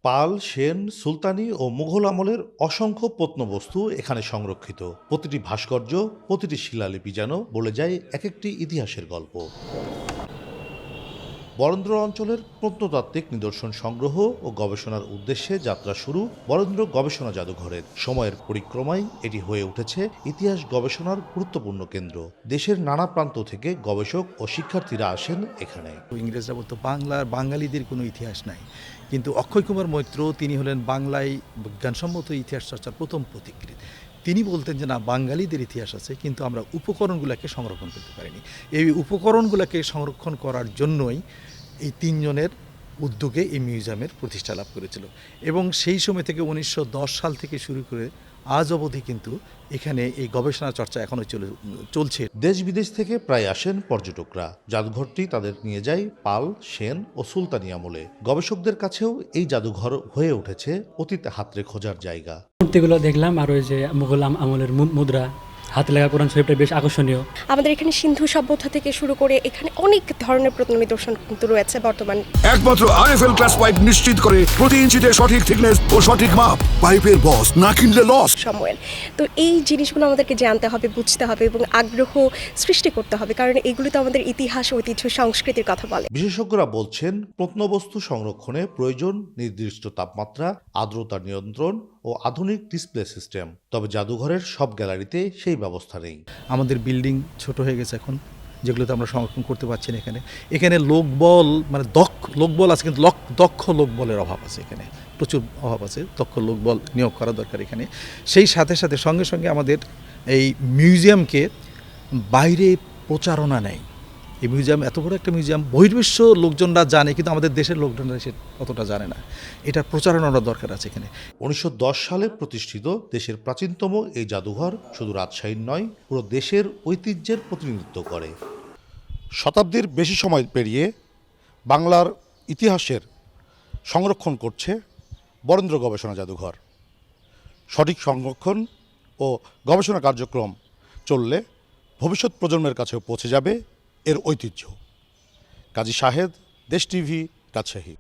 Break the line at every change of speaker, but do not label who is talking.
পাল, সেন, সুলতানি ও মুঘল আমলের অসংখ্য প্রত্নবস্তু এখানে সংরক্ষিত। প্রতিটি ভাস্কর্য, প্রতিটি শিলালিপি যেন বলে যায় এক একটি ইতিহাসের গল্প। বরেন্দ্র অঞ্চলের প্রত্নতাত্ত্বিক নিদর্শন সংগ্রহ ও গবেষণার উদ্দেশ্যে যাত্রা শুরু বরেন্দ্র গবেষণা জাদুঘরের। সময়ের পরিক্রমায় এটি হয়ে উঠেছে ইতিহাস গবেষণার গুরুত্বপূর্ণ কেন্দ্র। দেশের নানা প্রান্ত থেকে গবেষক ও শিক্ষার্থীরা আসেন এখানে।
ইংরেজরা বলতো বাঙালিদের কোনো ইতিহাস নাই, কিন্তু অক্ষয় কুমার মৈত্র তিনি হলেন বাংলায় বিজ্ঞানসম্মত ইতিহাস চর্চার প্রথম পথিকৃৎ। তিনি বলতেন যে না, বাঙালিদের ইতিহাস আছে, কিন্তু আমরা উপকরণগুলোকে সংরক্ষণ করতে পারিনি। এই উপকরণগুলোকে সংরক্ষণ করার জন্যই এই তিনজনের উদ্যোগে এই মিউজিয়ামের প্রতিষ্ঠা লাভ করেছিল। এবং সেই সময় থেকে 1910 সাল থেকে শুরু করে আজ অবধি কিন্তু এখানে এই গবেষণা চর্চা এখনও চলছে।
দেশ বিদেশ থেকে প্রায় আসেন পর্যটকরা। জাদুঘরটি তাদের নিয়ে যায় পাল, সেন ও সুলতানি আমলে। গবেষকদের কাছেও এই জাদুঘর হয়ে উঠেছে অতীত হাতড়ে খোঁজার জায়গা।
মূর্তিগুলো দেখলাম, আর ওই যে মুঘল আমলের মুদ্রা, হাতে লেখা কোরআন শরীফটা বেশ আকর্ষণীয়।
আমাদের এখানে সিন্ধু সভ্যতা থেকে শুরু করে এখানে অনেক ধরনের প্রত্ননিদর্শন কিন্তু রয়েছে বর্তমান।
একমাত্র আরএফএল ক্লাস পাইপ নিশ্চিত করে প্রতি ইঞ্চিতে সঠিক থিকনেস ও সঠিক মাপ। পাইপের বস, না কিনলে লস।
সময়ের তো এই জিনিসগুলো আমাদেরকে জানতে হবে, বুঝতে হবে এবং আগ্রহ সৃষ্টি করতে হবে, কারণ এগুলো তো আমাদের ইতিহাস, ঐতিহ্য, সংস্কৃতির কথা বলে।
বিশেষজ্ঞরা বলছেন প্রত্নবস্তু সংরক্ষণে প্রয়োজন নির্দিষ্ট তাপমাত্রা, আর্দ্রতা নিয়ন্ত্রণ ও আধুনিক ডিসপ্লে সিস্টেম। তবে জাদুঘরের সব গ্যালারিতে সেই ব্যবস্থা নেই।
আমাদের বিল্ডিং ছোট হয়ে গেছে এখন, যেগুলোতে আমরা সংরক্ষণ করতে পারছি না। এখানে লোকবল, মানে লোকবল আছে, কিন্তু দক্ষ লোকবলের অভাব আছে। এখানে প্রচুর অভাব আছে, দক্ষ লোকবল নিয়োগ করা দরকার এখানে। সেই সাথে সাথে সঙ্গে সঙ্গে আমাদের এই মিউজিয়ামকে বাইরে প্রচারণা নেই। এই মিউজিয়াম এত বড় একটা মিউজিয়াম, বহির্বিশ্ব লোকজনরা জানে, কিন্তু আমাদের দেশের লোকজনরা সে অতটা জানে না। এটা প্রচারণার দরকার আছে এখানে।
1910 সালে প্রতিষ্ঠিত দেশের প্রাচীনতম এই জাদুঘর শুধু রাজশাহীর নয়, পুরো দেশের ঐতিহ্যের প্রতিনিধিত্ব করে।
শতাব্দীর বেশি সময় পেরিয়ে বাংলার ইতিহাসের সংরক্ষণ করছে বরেন্দ্র গবেষণা জাদুঘর। সঠিক সংরক্ষণ ও গবেষণা কার্যক্রম চললে ভবিষ্যৎ প্রজন্মের কাছেও পৌঁছে যাবে এর ঐতিহ্য। কাজী শাহেদ, দেশ টিভি, রাজশাহী।